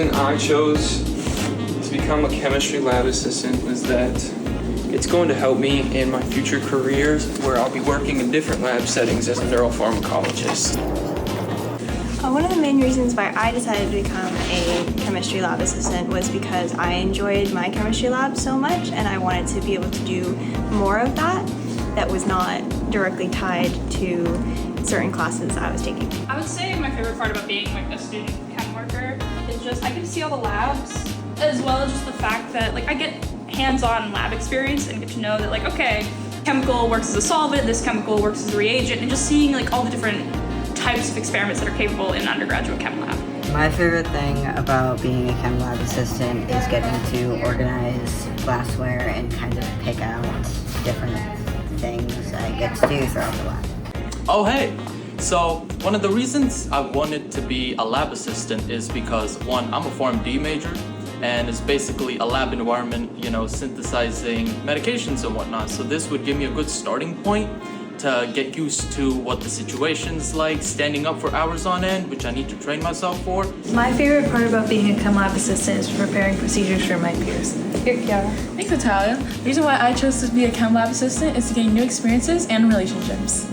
reason I chose to become a chemistry lab assistant was that it's going to help me in my future careers where I'll be working in different lab settings as a neuropharmacologist. One of the main reasons why I decided to become a chemistry lab assistant was because I enjoyed my chemistry lab so much and I wanted to be able to do more of that was not directly tied to certain classes I was taking. I would say my favorite part about being like a student chem worker is just I get to see all the labs, as well as just the fact that like I get hands-on lab experience and get to know that like, okay, chemical works as a solvent, this chemical works as a reagent, and just seeing like all the different types of experiments that are capable in an undergraduate chem lab. My favorite thing about being a chem lab assistant is getting to organize glassware and kind of pick out different things I get to do throughout the lab. Oh hey! So one of the reasons I wanted to be a lab assistant is because one, I'm a PharmD major, and it's basically a lab environment, you know, synthesizing medications and whatnot. So this would give me a good starting point to get used to what the situation's like, standing up for hours on end, which I need to train myself for. My favorite part about being a chem lab assistant is preparing procedures for my peers. Thanks, Natalia. The reason why I chose to be a chem lab assistant is to gain new experiences and relationships.